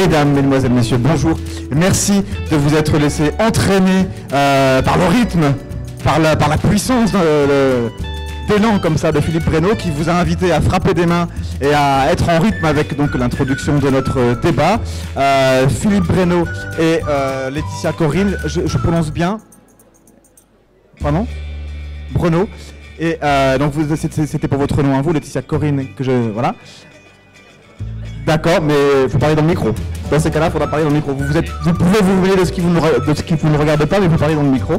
Mesdames, Mesdemoiselles, Messieurs, bonjour. Merci de vous être laissé entraîner par le rythme, par la puissance d'élan comme ça de Philippe Breno, qui vous a invité à frapper des mains et à être en rythme avec donc l'introduction de notre débat. Philippe Breno et Laetitia Corinne, je prononce bien. Pardon ? Breno. Et donc c'était pour votre nom à vous, Laetitia Corinne, que je... Voilà. D'accord, mais il faut parler dans le micro. Dans ces cas-là, il faudra parler dans le micro. Vous pouvez vous oublier de ce qui vous ne regardez pas, mais vous parlez dans le micro.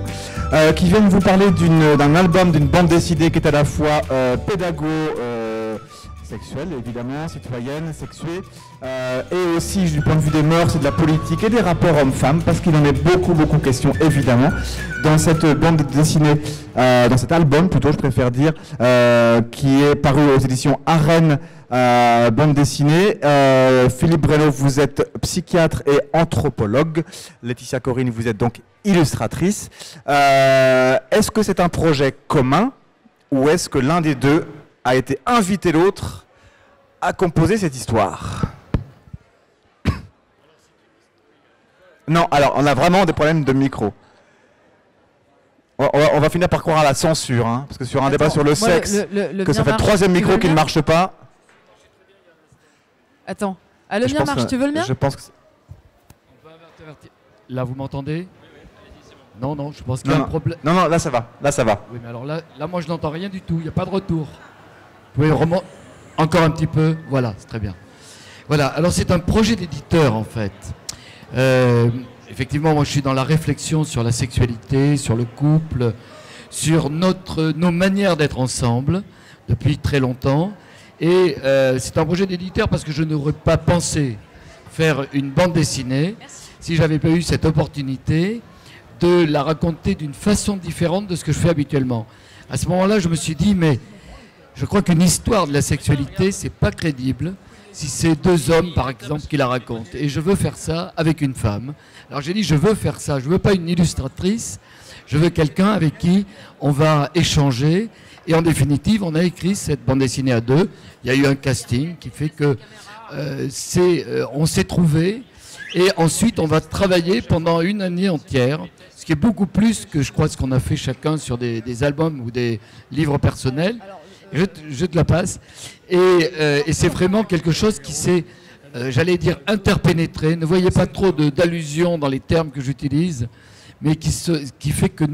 Qui viennent vous parler d'un album, d'une bande dessinée qui est à la fois pédago, sexuelle, évidemment, citoyenne, sexuée, et aussi du point de vue des mœurs et de la politique et des rapports hommes-femmes, parce qu'il en est beaucoup question, évidemment, dans cette bande dessinée, dans cet album, plutôt, je préfère dire, qui est paru aux éditions Arène, bande dessinée. Philippe Breno, vous êtes psychiatre et anthropologue. Laetitia Corinne, vous êtes donc illustratrice. Est-ce que c'est un projet commun ou est-ce que l'un des deux a été invité l'autre à composer cette histoire? Non, alors on a vraiment des problèmes de micro. On va finir par croire à la censure, hein, parce que sur un débat sur le sexe, que ça fait le troisième micro qui ne marche pas. Attends, le mien marche, tu veux le mien? Je pense que... Là, vous m'entendez? Non, je pense qu'il y a un problème. Non, là ça va, Oui, mais alors là moi je n'entends rien du tout, il n'y a pas de retour. Vous pouvez remonter encore un petit peu? Voilà, c'est très bien. Voilà, alors c'est un projet d'éditeur en fait. Effectivement, moi je suis dans la réflexion sur la sexualité, sur le couple, sur nos manières d'être ensemble depuis très longtemps. Et c'est un projet d'éditeur parce que je n'aurais pas pensé faire une bande dessinée si j'avais pas eu cette opportunité de la raconter d'une façon différente de ce que je fais habituellement. À ce moment-là, je me suis dit, mais je crois qu'une histoire de la sexualité, c'est pas crédible si c'est deux hommes, par exemple, qui la racontent. Et je veux faire ça avec une femme. Alors j'ai dit, je veux faire ça. Je veux pas une illustratrice. Je veux quelqu'un avec qui on va échanger. Et en définitive, on a écrit cette bande dessinée à deux. Il y a eu un casting qui fait que on s'est trouvés. Et ensuite, on va travailler pendant une année entière, ce qui est beaucoup plus que je crois ce qu'on a fait chacun sur des albums ou des livres personnels. Je te la passe. Et c'est vraiment quelque chose qui s'est, j'allais dire, interpénétré. Ne voyez pas trop d'allusions dans les termes que j'utilise, mais qui fait que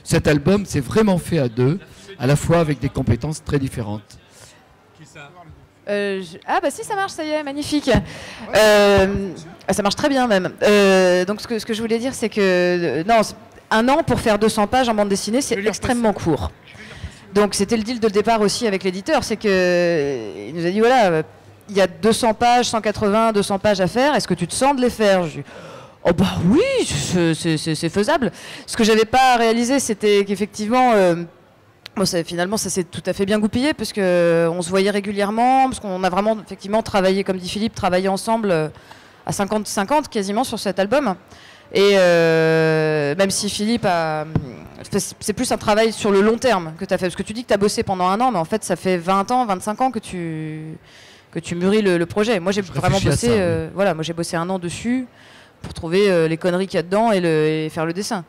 cet album s'est vraiment fait à deux, à la fois avec des compétences très différentes. Ah bah si, ça marche, ça y est, magnifique. Ça marche très bien même. Donc ce que je voulais dire, c'est que non, un an pour faire 200 pages en bande dessinée, c'est extrêmement court. Donc c'était le deal de départ aussi avec l'éditeur, c'est qu'il nous a dit voilà, il y a 200 pages, 180, 200 pages à faire, est-ce que tu te sens de les faire? Je dis, oh bah oui, c'est faisable. Ce que j'avais pas réalisé, c'était qu'effectivement... Bon, finalement, ça s'est tout à fait bien goupillé parce qu'on se voyait régulièrement, parce qu'on a vraiment effectivement travaillé, comme dit Philippe, travaillé ensemble à 50-50 quasiment sur cet album. Et même si Philippe c'est plus un travail sur le long terme que tu as fait, parce que tu dis que tu as bossé pendant un an, mais en fait ça fait 20 ans, 25 ans que tu mûris le projet. Moi j'ai vraiment bossé, oui. Voilà, moi j'ai bossé un an dessus pour trouver les conneries qu'il y a dedans et faire le dessin.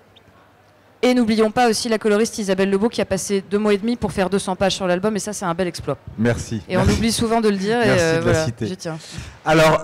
Et n'oublions pas aussi la coloriste Isabelle Lebeau qui a passé 2 mois et demi pour faire 200 pages sur l'album, et ça c'est un bel exploit. Merci. Et on oublie souvent de le dire. Merci de la citer. J'y tiens. Alors,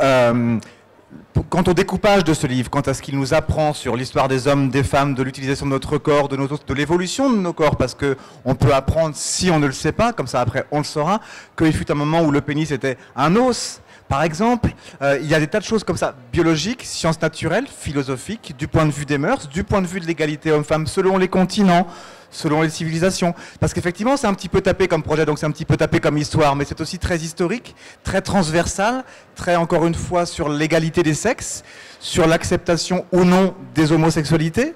quant au découpage de ce livre, quant à ce qu'il nous apprend sur l'histoire des hommes, des femmes, de l'utilisation de notre corps, de l'évolution de nos corps, parce qu'on peut apprendre, si on ne le sait pas, comme ça après on le saura, qu'il fut un moment où le pénis était un os. Par exemple, il y a des tas de choses comme ça, biologiques, sciences naturelles, philosophiques, du point de vue des mœurs, du point de vue de l'égalité homme-femme, selon les continents, selon les civilisations. Parce qu'effectivement, c'est un petit peu tapé comme projet, donc c'est un petit peu tapé comme histoire, mais c'est aussi très historique, très transversal, très, encore une fois, sur l'égalité des sexes, sur l'acceptation ou non des homosexualités.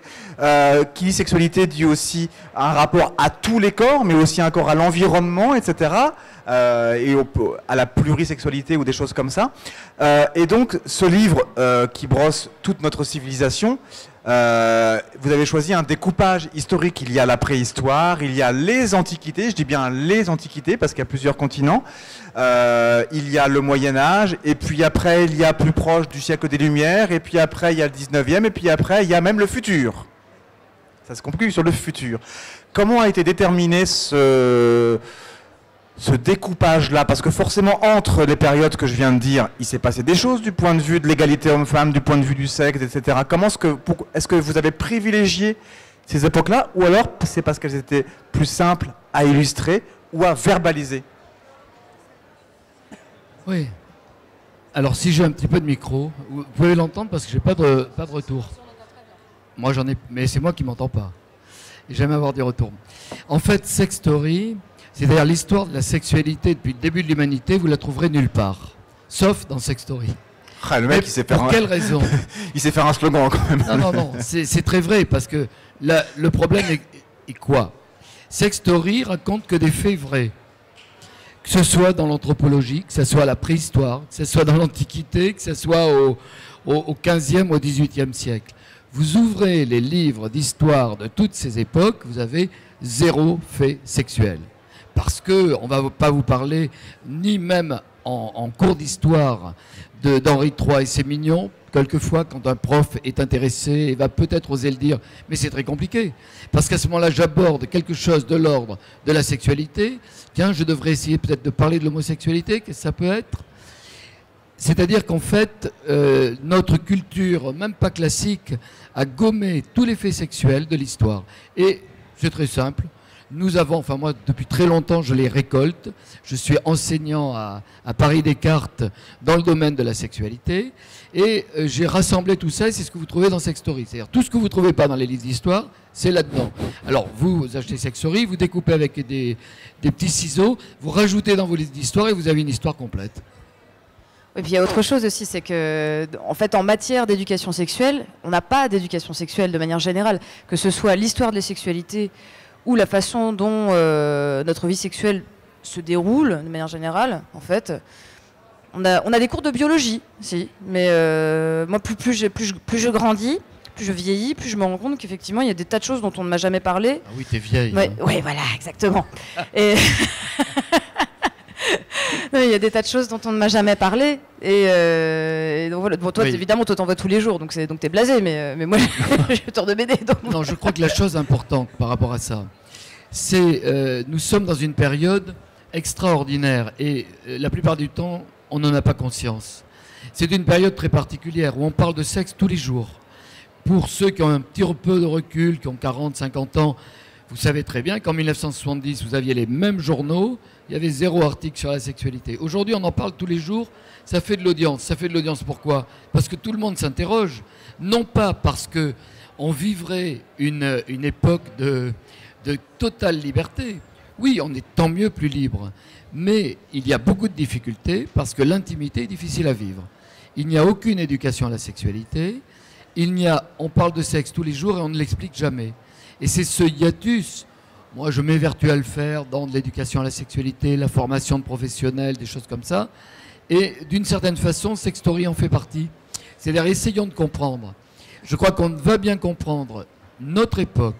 Qui dit sexualité dit aussi un rapport à tous les corps, mais aussi un corps à l'environnement, etc., et à la plurisexualité ou des choses comme ça. Et donc, ce livre qui brosse toute notre civilisation, vous avez choisi un découpage historique. Il y a la préhistoire, il y a les antiquités, je dis bien les antiquités parce qu'il y a plusieurs continents. Il y a le Moyen-Âge, et puis après il y a plus proche du siècle des Lumières, et puis après il y a le 19e, et puis après il y a même le futur. Ça se conclut sur le futur. Comment a été déterminé ce découpage-là? Parce que forcément, entre les périodes que je viens de dire, il s'est passé des choses du point de vue de l'égalité homme-femme, du point de vue du sexe, etc. Comment est-ce que vous avez privilégié ces époques-là, ou alors c'est parce qu'elles étaient plus simples à illustrer ou à verbaliser? Oui. Alors si j'ai un petit peu de micro, vous pouvez l'entendre parce que j'ai pas de retour. Moi j'en ai, mais c'est moi qui m'entends pas. Et j'aime avoir des retours. En fait, Sex Story, c'est-à-dire l'histoire de la sexualité depuis le début de l'humanité, vous la trouverez nulle part, sauf dans Sex Story. Ah, le mec, il sait faire pour quelle raison? Il sait faire un slogan quand même. Non, c'est très vrai parce que le problème est quoi? Sex Story raconte que des faits vrais. Que ce soit dans l'anthropologie, que ce soit à la préhistoire, que ce soit dans l'Antiquité, que ce soit au 15e, au 18e siècle. Vous ouvrez les livres d'histoire de toutes ces époques, vous avez 0 fait sexuel. Parce qu'on ne va pas vous parler, ni même en cours d'histoire, d'Henri III, et c'est mignon. Quelquefois, quand un prof est intéressé, il va peut-être oser le dire, mais c'est très compliqué. Parce qu'à ce moment-là, j'aborde quelque chose de l'ordre de la sexualité. Tiens, je devrais essayer peut-être de parler de l'homosexualité, qu'est-ce que ça peut être? C'est-à-dire qu'en fait, notre culture, même pas classique, a gommé tous les faits sexuels de l'histoire. Et c'est très simple. Nous avons, enfin moi depuis très longtemps je les récolte, je suis enseignant à Paris Descartes dans le domaine de la sexualité et j'ai rassemblé tout ça et c'est ce que vous trouvez dans Sex Story. C'est-à-dire tout ce que vous ne trouvez pas dans les livres d'histoire, c'est là-dedans. Alors vous achetez Sex Story, vous découpez avec des petits ciseaux, vous rajoutez dans vos livres d'histoire et vous avez une histoire complète. Et puis il y a autre chose aussi, c'est que en fait en matière d'éducation sexuelle, on n'a pas d'éducation sexuelle de manière générale, que ce soit l'histoire de la sexualité ou la façon dont notre vie sexuelle se déroule de manière générale, en fait. On a des cours de biologie, si, mais moi plus je grandis, plus je vieillis, plus je me rends compte qu'effectivement il y a des tas de choses dont on ne m'a jamais parlé. Ah oui, t'es vieille. Ouais, hein. ouais, voilà, exactement. Et non, il y a des tas de choses dont on ne m'a jamais parlé. Et donc voilà. Bon, toi, oui. Évidemment, toi, t'en vois tous les jours, donc t'es blasé, mais moi, je suis auteur de BD. Donc... Non, je crois que la chose importante par rapport à ça, c'est nous sommes dans une période extraordinaire et la plupart du temps, on n'en a pas conscience. C'est une période très particulière où on parle de sexe tous les jours. Pour ceux qui ont un petit peu de recul, qui ont 40, 50 ans, vous savez très bien qu'en 1970, vous aviez les mêmes journaux, il y avait 0 article sur la sexualité. Aujourd'hui, on en parle tous les jours, ça fait de l'audience. Ça fait de l'audience pourquoi? Parce que tout le monde s'interroge. Non pas parce qu'on vivrait une époque de totale liberté. Oui, on est tant mieux plus libre. Mais il y a beaucoup de difficultés parce que l'intimité est difficile à vivre. Il n'y a aucune éducation à la sexualité. On parle de sexe tous les jours et on ne l'explique jamais. Et c'est ce hiatus, moi je m'évertue à le faire dans de l'éducation à la sexualité, la formation de professionnels, des choses comme ça. Et d'une certaine façon, Sex Story en fait partie. C'est-à-dire essayons de comprendre. Je crois qu'on va bien comprendre notre époque.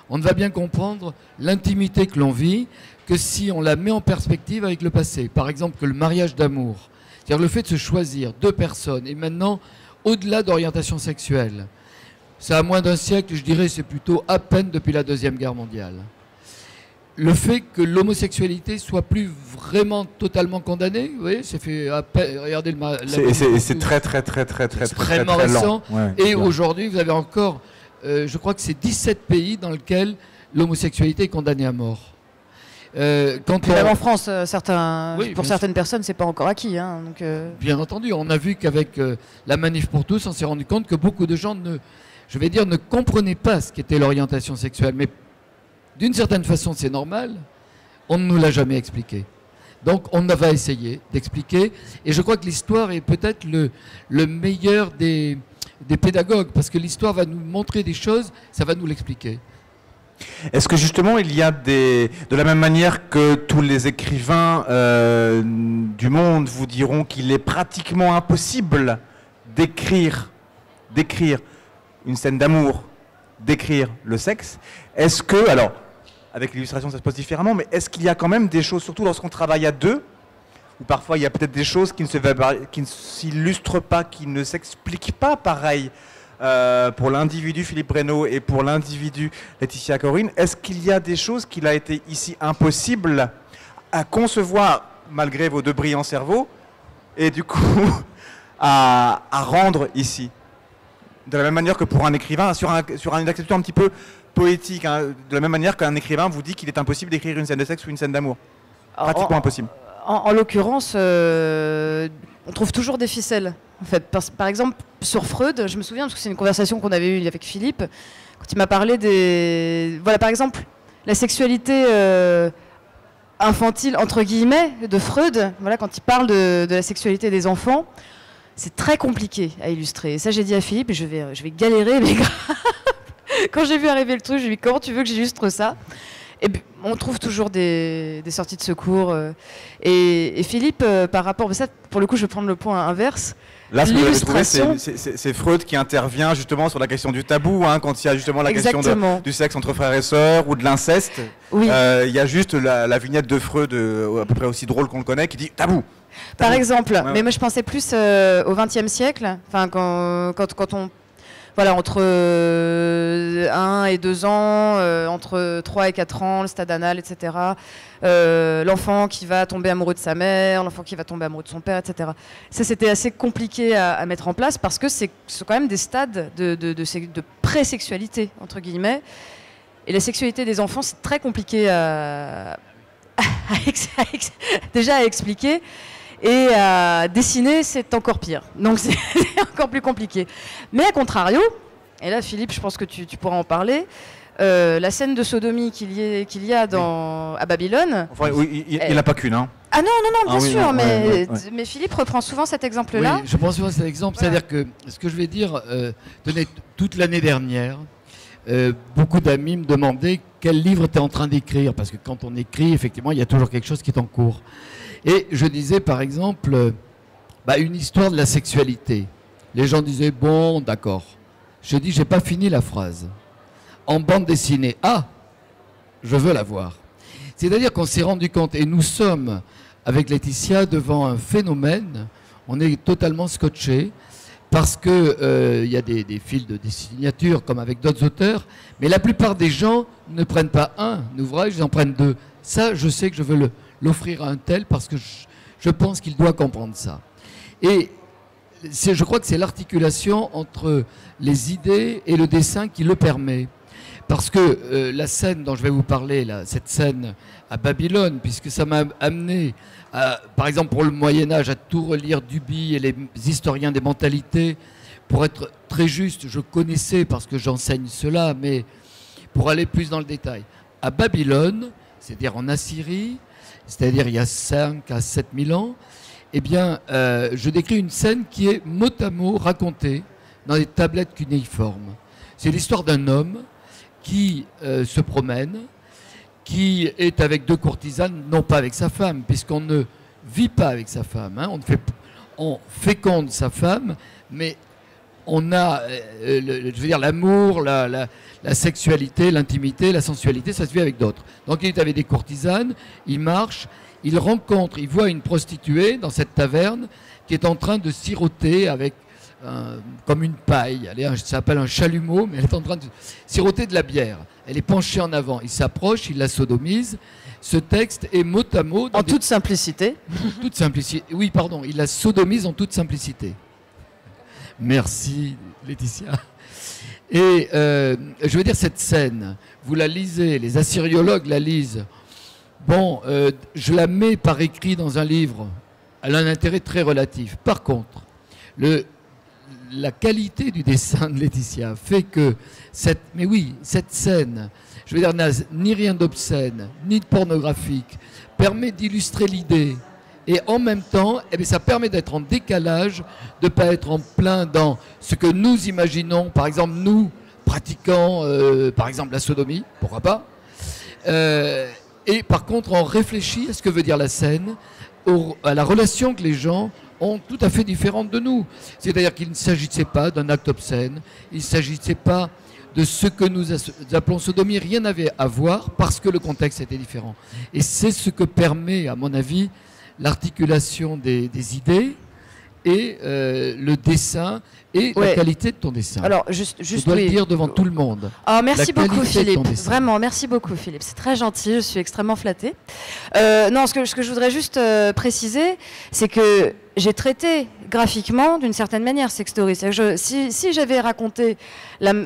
On ne va bien comprendre l'intimité que l'on vit que si on la met en perspective avec le passé. Par exemple, que le mariage d'amour, c'est-à-dire le fait de se choisir 2 personnes, et maintenant, au-delà d'orientation sexuelle, ça a moins d'1 siècle, je dirais, c'est plutôt à peine depuis la Deuxième Guerre mondiale. Le fait que l'homosexualité soit plus vraiment totalement condamnée, vous voyez, c'est fait à peine, regardez c'est très extrêmement récent. Ouais, et aujourd'hui, vous avez encore, je crois que c'est 17 pays dans lesquels l'homosexualité est condamnée à mort. Même en France, pour certaines personnes, c'est pas encore acquis. Hein, donc Bien entendu, on a vu qu'avec la Manif pour tous, on s'est rendu compte que beaucoup de gens ne comprenaient pas ce qu'était l'orientation sexuelle. Mais d'une certaine façon, c'est normal. On ne nous l'a jamais expliqué. Donc, on va essayer d'expliquer. Et je crois que l'histoire est peut-être le meilleur des pédagogues, parce que l'histoire va nous montrer des choses, ça va nous l'expliquer. Est-ce que justement il y a de la même manière que tous les écrivains du monde vous diront qu'il est pratiquement impossible d'écrire une scène d'amour décrire le sexe. Est-ce que, alors, avec l'illustration ça se passe différemment, mais est-ce qu'il y a quand même des choses, surtout lorsqu'on travaille à deux, où parfois il y a peut-être des choses qui ne s'illustrent pas, qui ne s'expliquent pas pareil pour l'individu Philippe Breno et pour l'individu Laetitia Corine. Est-ce qu'il y a des choses qu'il a été ici impossible à concevoir malgré vos deux brillants cerveaux et du coup à rendre ici? De la même manière que pour un écrivain, sur une acception un petit peu poétique, hein, de la même manière qu'un écrivain vous dit qu'il est impossible d'écrire une scène de sexe ou une scène d'amour. Pratiquement impossible. En l'occurrence, on trouve toujours des ficelles. En fait, par exemple, sur Freud, je me souviens, parce que c'est une conversation qu'on avait eue avec Philippe, quand il m'a parlé des... Voilà, par exemple, la sexualité infantile, entre guillemets, de Freud, voilà, quand il parle de la sexualité des enfants, c'est très compliqué à illustrer. Et ça, j'ai dit à Philippe, je vais galérer, mais grave. Quand j'ai vu arriver le truc, je lui ai dit, comment tu veux que j'illustre ça? Et on trouve toujours des sorties de secours. Et Philippe, par rapport... Ça, pour le coup, je vais prendre le point inverse. Là, ce que vous avez trouvé, c'est Freud qui intervient justement sur la question du tabou, hein, quand il y a justement la question du sexe entre frères et sœurs ou de l'inceste. Oui. Il y a juste la vignette de Freud, à peu près aussi drôle qu'on le connaît, qui dit « tabou ». Par exemple, ouais. Mais moi je pensais plus au XXe siècle, quand on... Voilà, entre 1 et 2 ans, entre 3 et 4 ans, le stade anal, etc. L'enfant qui va tomber amoureux de sa mère, l'enfant qui va tomber amoureux de son père, etc. Ça, c'était assez compliqué à mettre en place parce que c'est quand même des stades de pré-sexualité, entre guillemets. Et la sexualité des enfants, c'est très compliqué déjà à expliquer. Et à dessiner, c'est encore pire. Donc c'est encore plus compliqué. Mais à contrario, et là Philippe, je pense que tu pourras en parler, la scène de sodomie qu'il y a à Babylone... Enfin, oui, il n'y en a pas qu'une. Hein. Ah non, bien sûr, mais Philippe reprend souvent cet exemple-là. Oui, je prends souvent cet exemple. Voilà. C'est-à-dire que ce que je vais dire, tenez, toute l'année dernière, beaucoup d'amis me demandaient quel livre tu es en train d'écrire. Parce que quand on écrit, effectivement, il y a toujours quelque chose qui est en cours. Et je disais, par exemple, une histoire de la sexualité. Les gens disaient, bon, d'accord. Je dis, j'ai pas fini la phrase. En bande dessinée, je veux la voir. C'est-à-dire qu'on s'est rendu compte, et nous sommes, avec Laetitia, devant un phénomène, on est totalement scotché, parce qu'il y a des fils de signature, comme avec d'autres auteurs, mais la plupart des gens ne prennent pas un ouvrage, ils en prennent 2. Ça, je sais que je veux l'offrir à un tel parce que je pense qu'il doit comprendre ça. Et je crois que c'est l'articulation entre les idées et le dessin qui le permet. Parce que la scène dont je vais vous parler, là, cette scène à Babylone, puisque ça m'a amené, par exemple pour le Moyen-Âge, à tout relire Duby et les historiens des mentalités. Pour être très juste, je connaissais parce que j'enseigne cela, mais pour aller plus dans le détail. À Babylone, c'est-à-dire en Assyrie, c'est-à-dire il y a 5 à 7 000 ans, eh bien, je décris une scène qui est mot à mot racontée dans des tablettes cunéiformes. C'est l'histoire d'un homme qui se promène, qui est avec 2 courtisanes, non pas avec sa femme, puisqu'on ne vit pas avec sa femme, hein, on féconde sa femme, mais on a, je veux dire, l'amour, la sexualité, l'intimité, la sensualité, ça se vit avec d'autres. Donc il est avec des courtisanes, il marche, il rencontre, il voit une prostituée dans cette taverne qui est en train de siroter avec, comme une paille, ça s'appelle un chalumeau, mais elle est en train de siroter de la bière. Elle est penchée en avant, il s'approche, il la sodomise. Ce texte est mot à mot... En toute simplicité. Toute simplicité. Oui, pardon, il la sodomise en toute simplicité. Merci Laetitia. Et je veux dire, cette scène, vous la lisez, les assyriologues la lisent. Bon, je la mets par écrit dans un livre. Elle a un intérêt très relatif. Par contre, la qualité du dessin de Laetitia fait que cette scène, je veux dire, n'a ni rien d'obscène, ni de pornographique, permet d'illustrer l'idée. Et en même temps, ça permet d'être en décalage, de ne pas être en plein dans ce que nous imaginons, par exemple, nous pratiquant, par exemple, la sodomie, pourquoi pas. Et par contre, on réfléchit à ce que veut dire la scène, à la relation que les gens ont tout à fait différente de nous. C'est-à-dire qu'il ne s'agissait pas d'un acte obscène, il ne s'agissait pas de ce que nous appelons sodomie, rien n'avait à voir parce que le contexte était différent. Et c'est ce que permet, à mon avis, l'articulation des idées et le dessin et la qualité de ton dessin. Alors, juste je dois le dire devant tout le monde. Oh, merci beaucoup, Philippe. Vraiment, merci beaucoup, Philippe. C'est très gentil, je suis extrêmement flattée. Non, ce que je voudrais juste préciser, c'est que j'ai traité graphiquement d'une certaine manière Sextory. Si j'avais raconté,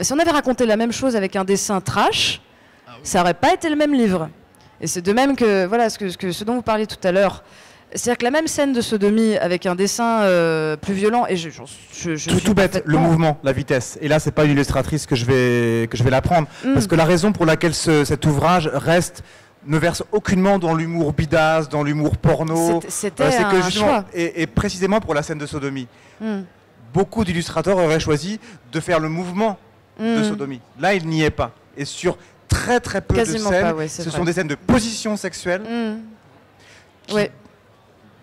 si on avait raconté la même chose avec un dessin trash, ça n'aurait pas été le même livre. Et c'est de même que, voilà, ce dont vous parliez tout à l'heure. C'est-à-dire que la même scène de sodomie avec un dessin plus violent, et tout bête, le mouvement, la vitesse. Et là, c'est pas une illustratrice que je vais la prendre, parce que la raison pour laquelle cet ouvrage ne verse aucunement dans l'humour bidasse, dans l'humour porno. C'était un choix. Et précisément pour la scène de sodomie. Beaucoup d'illustrateurs auraient choisi de faire le mouvement de sodomie. Là, il n'y est pas. Et sur très très peu Quasiment de scènes, pas, ce sont des scènes de position sexuelle qui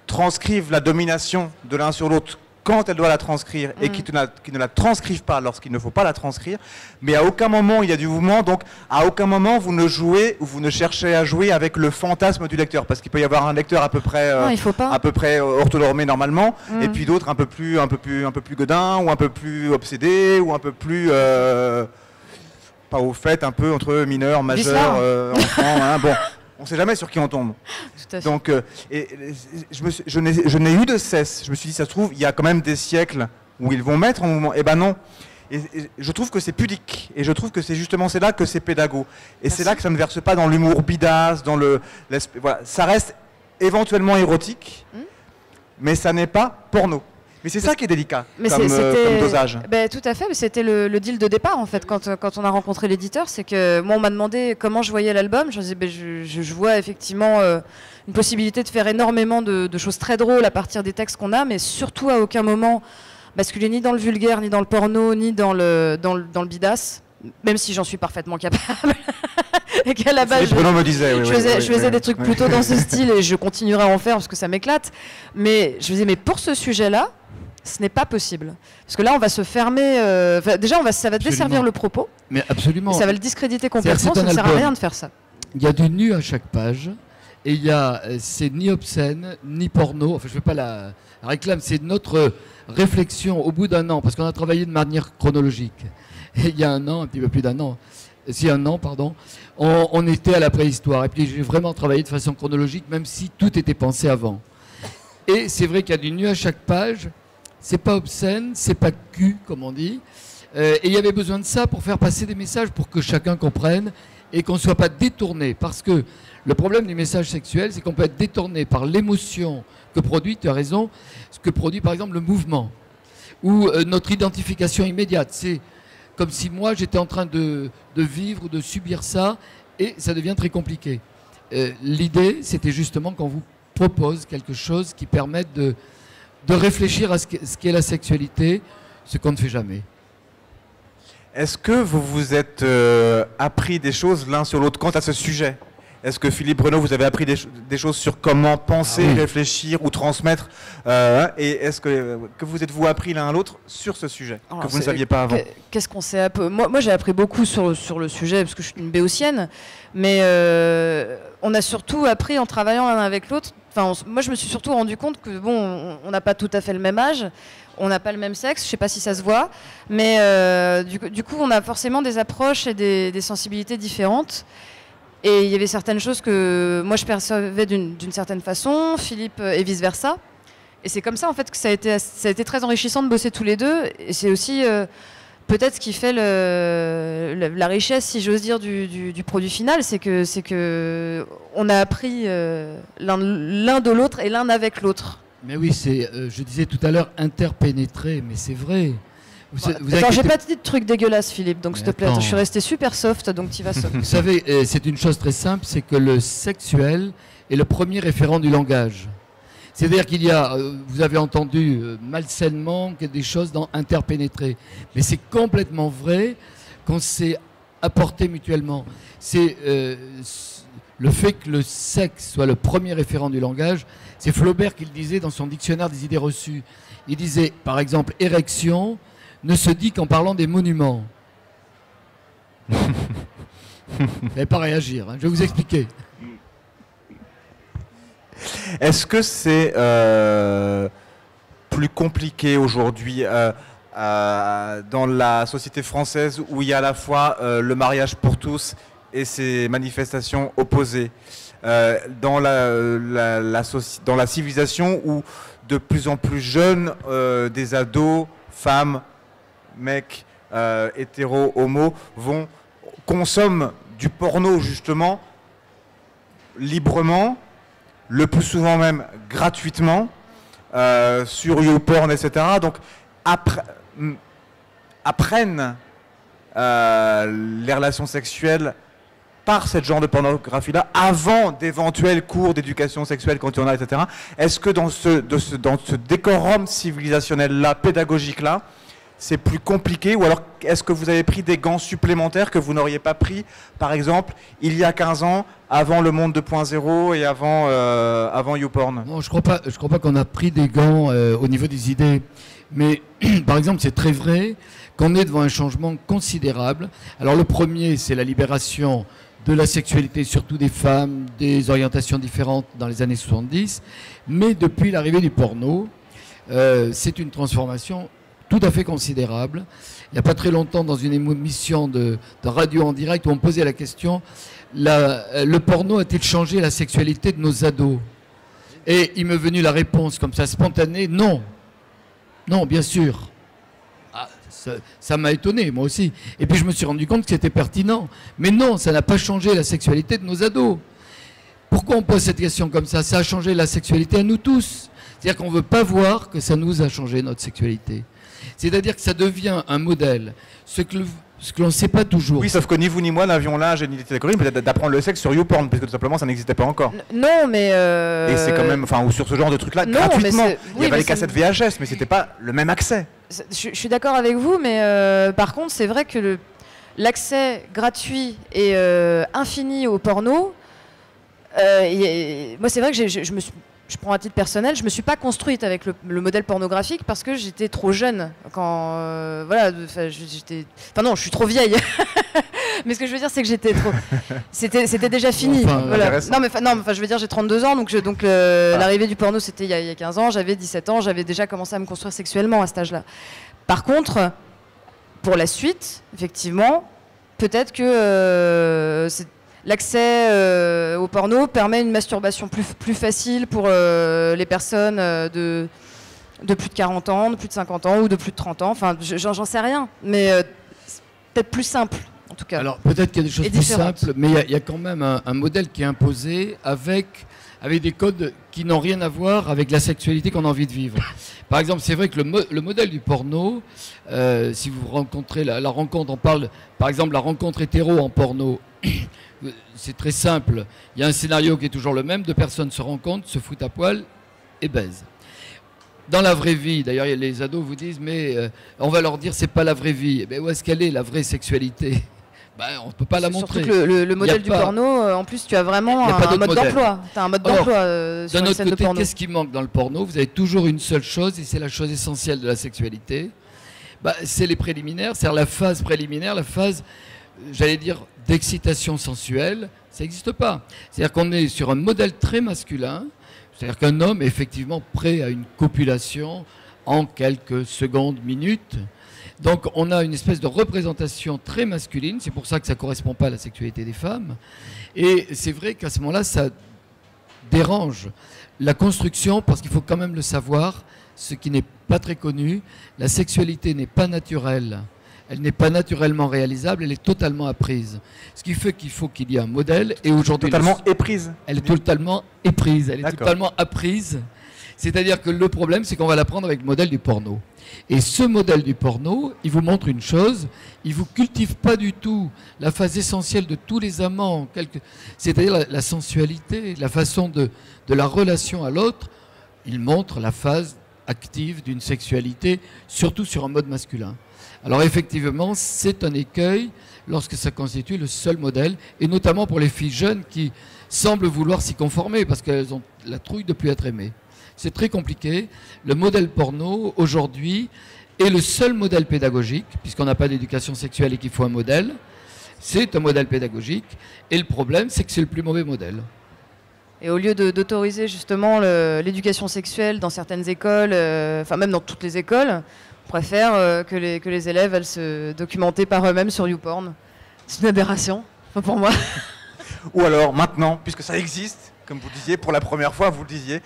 transcrivent la domination de l'un sur l'autre quand elle doit la transcrire et qui ne la transcrivent pas lorsqu'il ne faut pas la transcrire. Mais à aucun moment il y a du mouvement, donc à aucun moment vous ne jouez ou vous ne cherchez à jouer avec le fantasme du lecteur, parce qu'il peut y avoir un lecteur à peu près orthonormé normalement, et puis d'autres un peu plus godin, ou un peu plus obsédé, ou un peu plus pas au fait, un peu entre mineurs, majeurs, enfants, hein, bon. On ne sait jamais sur qui on tombe. Tout à fait. Donc, je n'ai eu de cesse. Je me suis dit, ça se trouve, il y a quand même des siècles où ils vont mettre en mouvement. Eh ben non. Et je trouve que c'est pudique. Et je trouve que c'est là que c'est pédago. Et c'est là que ça ne verse pas dans l'humour bidasse, dans voilà. Ça reste éventuellement érotique, mais ça n'est pas porno. Mais c'est ça qui est délicat comme dosage. Tout à fait, mais c'était le deal de départ en fait quand on a rencontré l'éditeur, c'est que moi on m'a demandé comment je voyais l'album, je disais je vois effectivement une possibilité de faire énormément de choses très drôles à partir des textes qu'on a, mais surtout à aucun moment basculer ni dans le vulgaire, ni dans le porno, ni dans le bidasse, même si j'en suis parfaitement capable. Et qu'à la base, Bruno me disait, je faisais des trucs plutôt dans ce style et je continuerai à en faire parce que ça m'éclate. Mais je me disais, mais pour ce sujet-là, ce n'est pas possible. Parce que là, on va se fermer... déjà, ça va desservir le propos. Mais absolument. Ça va le discréditer complètement, ça ne sert à rien de faire ça. Il y a du nu à chaque page. Et c'est ni obscène, ni porno. Enfin, je ne fais pas la réclame. C'est notre réflexion au bout d'un an. Parce qu'on a travaillé de manière chronologique. Et il y a un an, un petit peu plus d'un an. Si, un an, pardon. On était à la préhistoire. Et puis, j'ai vraiment travaillé de façon chronologique, même si tout était pensé avant. Et c'est vrai qu'il y a du nu à chaque page. C'est pas obscène, c'est pas cul, comme on dit. Et il y avait besoin de ça pour faire passer des messages pour que chacun comprenne et qu'on ne soit pas détourné. Parce que le problème du message sexuel, c'est qu'on peut être détourné par l'émotion que produit, tu as raison, ce que produit par exemple le mouvement ou notre identification immédiate. C'est comme si moi j'étais en train de vivre ou de subir ça et ça devient très compliqué. L'idée, c'était justement qu'on vous propose quelque chose qui permette de réfléchir à ce qu'est la sexualité, ce qu'on ne fait jamais. Est-ce que vous vous êtes appris des choses l'un sur l'autre quant à ce sujet? Est-ce que Philippe Breneau, vous avez appris des choses sur comment penser, réfléchir ou transmettre et est-ce que vous êtes-vous appris l'un à l'autre sur ce sujet que vous ne saviez pas avant? Qu'est-ce qu'on s'est appris? Moi j'ai appris beaucoup sur le sujet parce que je suis une béotienne, mais on a surtout appris en travaillant l'un avec l'autre. Enfin, moi je me suis surtout rendu compte que bon, on n'a pas tout à fait le même âge, on n'a pas le même sexe, je ne sais pas si ça se voit, mais du coup on a forcément des approches et des sensibilités différentes. Et il y avait certaines choses que moi je percevais d'une certaine façon, Philippe et vice-versa. Et c'est comme ça en fait que ça a été très enrichissant de bosser tous les deux. Et c'est aussi peut-être ce qui fait la richesse, si j'ose dire, du produit final, c'est que on a appris l'un de l'autre et l'un avec l'autre. Mais oui, je disais tout à l'heure interpénétré, mais c'est vrai. Attends, j'ai pas dit de trucs dégueulasses, Philippe, donc s'il te plaît, je suis resté super soft, donc tu vas soft. Vous savez, c'est une chose très simple, c'est que le sexuel est le premier référent du langage. C'est-à-dire qu'il y a, vous avez entendu malsainement des choses dans interpénétrer, mais c'est complètement vrai qu'on s'est apporté mutuellement. C'est le fait que le sexe soit le premier référent du langage, c'est Flaubert qui le disait dans son dictionnaire des idées reçues. Il disait, par exemple, érection ne se dit qu'en parlant des monuments. Vous n'allez pas réagir, hein. Je vais vous expliquer. Est-ce que c'est plus compliqué aujourd'hui dans la société française où il y a à la fois le mariage pour tous et ses manifestations opposées, dans la civilisation où de plus en plus jeunes, des ados, femmes, mecs, hétéros, homos, consomment du porno justement librement, le plus souvent même gratuitement, sur YouPorn, etc. Donc apprennent les relations sexuelles par ce genre de pornographie-là, avant d'éventuels cours d'éducation sexuelle quand il y en a, etc. Est-ce que dans ce décorum civilisationnel-là, pédagogique-là, c'est plus compliqué, ou alors est-ce que vous avez pris des gants supplémentaires que vous n'auriez pas pris, par exemple, il y a 15 ans, avant le monde 2.0 et avant YouPorn? Non, je crois pas qu'on a pris des gants au niveau des idées. Mais par exemple, c'est très vrai qu'on est devant un changement considérable. Alors le premier, c'est la libération de la sexualité, surtout des femmes, des orientations différentes dans les années 70. Mais depuis l'arrivée du porno, c'est une transformation tout à fait considérable. Il n'y a pas très longtemps, dans une émission de radio en direct, où on posait la question, le porno a-t-il changé la sexualité de nos ados? Et il m'est venu la réponse comme ça, spontanée, non. Non, bien sûr. Ah, ça m'a étonné, moi aussi. Et puis je me suis rendu compte que c'était pertinent. Mais non, ça n'a pas changé la sexualité de nos ados. Pourquoi on pose cette question comme ça? Ça a changé la sexualité à nous tous. C'est-à-dire qu'on ne veut pas voir que ça nous a changé notre sexualité. C'est-à-dire que ça devient un modèle. Ce que l'on ne sait pas toujours. Oui, sauf que ni vous ni moi n'avions l'âge et ni l'été peut-être d'apprendre le sexe sur YouPorn, parce que tout simplement ça n'existait pas encore. Non, mais... Et c'est quand même, enfin, ou sur ce genre de trucs-là, gratuitement. Il y avait les cassettes VHS, mais c'était pas le même accès. Je suis d'accord avec vous, mais par contre, c'est vrai que l'accès gratuit et infini au porno, moi c'est vrai que je prends un titre personnel, je me suis pas construite avec le modèle pornographique parce que j'étais trop jeune quand voilà, enfin non, je suis trop vieille. Mais ce que je veux dire, c'est que j'étais trop, c'était déjà fini. Enfin, voilà. Non, je veux dire, j'ai 32 ans, donc l'arrivée du porno, c'était il y a 15 ans, j'avais 17 ans, j'avais déjà commencé à me construire sexuellement à cet âge-là. Par contre, pour la suite, effectivement, peut-être que l'accès au porno permet une masturbation plus facile pour les personnes de plus de 40 ans, de plus de 50 ans ou de plus de 30 ans. Enfin, j'en sais rien, mais c'est peut-être plus simple, en tout cas. Alors, peut-être qu'il y a des choses plus simples, mais il y a quand même un modèle qui est imposé avec des codes qui n'ont rien à voir avec la sexualité qu'on a envie de vivre. Par exemple, c'est vrai que le modèle du porno, si vous rencontrez la rencontre, on parle, par exemple, la rencontre hétéro en porno, c'est très simple. Il y a un scénario qui est toujours le même. Deux personnes se rencontrent, se foutent à poil et baisent. Dans la vraie vie, d'ailleurs, les ados vous disent, mais on va leur dire, c'est pas la vraie vie. Eh bien, où est-ce qu'elle est, la vraie sexualité? On ne peut pas la montrer. Surtout que le modèle du porno, en plus, tu as vraiment un mode d'emploi. Tu as un mode d'emploi sur d'un les autre scènes de côté, porno. qu'est-ce qui manque dans le porno? Vous avez toujours une seule chose, et c'est la chose essentielle de la sexualité. C'est les préliminaires, c'est-à-dire la phase préliminaire, la phase, j'allais dire, d'excitation sensuelle. Ça n'existe pas. C'est-à-dire qu'on est sur un modèle très masculin, c'est-à-dire qu'un homme est effectivement prêt à une copulation en quelques secondes, minutes. Donc on a une espèce de représentation très masculine, c'est pour ça que ça ne correspond pas à la sexualité des femmes. Et c'est vrai qu'à ce moment-là, ça dérange la construction, parce qu'il faut quand même le savoir, ce qui n'est pas très connu, la sexualité n'est pas naturelle, elle n'est pas naturellement réalisable, elle est totalement apprise. Ce qui fait qu'il faut qu'il y ait un modèle, et aujourd'hui... Totalement éprise. Elle est totalement éprise, elle est totalement apprise. C'est-à-dire que le problème, c'est qu'on va l'apprendre avec le modèle du porno. Et ce modèle du porno, il vous montre une chose, il ne vous cultive pas du tout la phase essentielle de tous les amants, c'est-à-dire la sensualité, la façon de la relation à l'autre. Il montre la phase active d'une sexualité, surtout sur un mode masculin. Alors effectivement, c'est un écueil lorsque ça constitue le seul modèle, et notamment pour les filles jeunes qui semblent vouloir s'y conformer, parce qu'elles ont la trouille de ne plus être aimées. C'est très compliqué. Le modèle porno, aujourd'hui, est le seul modèle pédagogique, puisqu'on n'a pas d'éducation sexuelle et qu'il faut un modèle. C'est un modèle pédagogique. Et le problème, c'est que c'est le plus mauvais modèle. Et au lieu d'autoriser justement l'éducation sexuelle dans certaines écoles, enfin même dans toutes les écoles, on préfère que les élèves aillent se documenter par eux-mêmes sur YouPorn. C'est une aberration, enfin pour moi. Ou alors maintenant, puisque ça existe, comme vous disiez, pour la première fois, vous le disiez,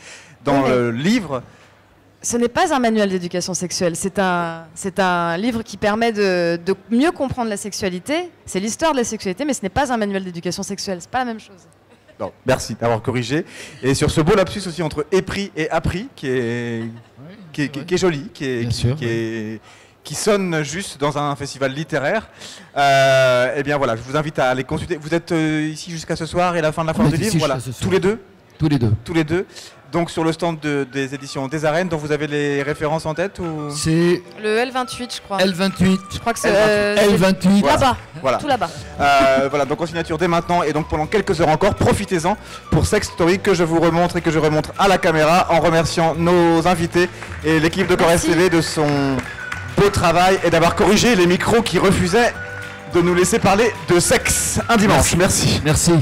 dans le livre... Ce n'est pas un manuel d'éducation sexuelle, c'est un livre qui permet de mieux comprendre la sexualité. C'est l'histoire de la sexualité, mais ce n'est pas un manuel d'éducation sexuelle, c'est pas la même chose. Non, merci d'avoir corrigé. Et sur ce beau lapsus aussi entre épris et appris, qui est joli, qui sonne juste dans un festival littéraire. Eh bien voilà, je vous invite à aller consulter. Vous êtes ici jusqu'à ce soir et la fin de la foire du livre, voilà. Tous les deux. Tous les deux. Tous les deux. Donc sur le stand des éditions des Arènes, dont vous avez les références en tête ou... C'est le L28, je crois. L28. Je crois que c'est L28. Là-bas. Voilà. Tout là-bas. Voilà, donc en signature dès maintenant et donc pendant quelques heures encore, profitez-en pour Sex Story que je vous remontre et que je remontre à la caméra en remerciant nos invités et l'équipe de Corrèze TV de son beau travail et d'avoir corrigé les micros qui refusaient de nous laisser parler de sexe un dimanche. Merci. Merci.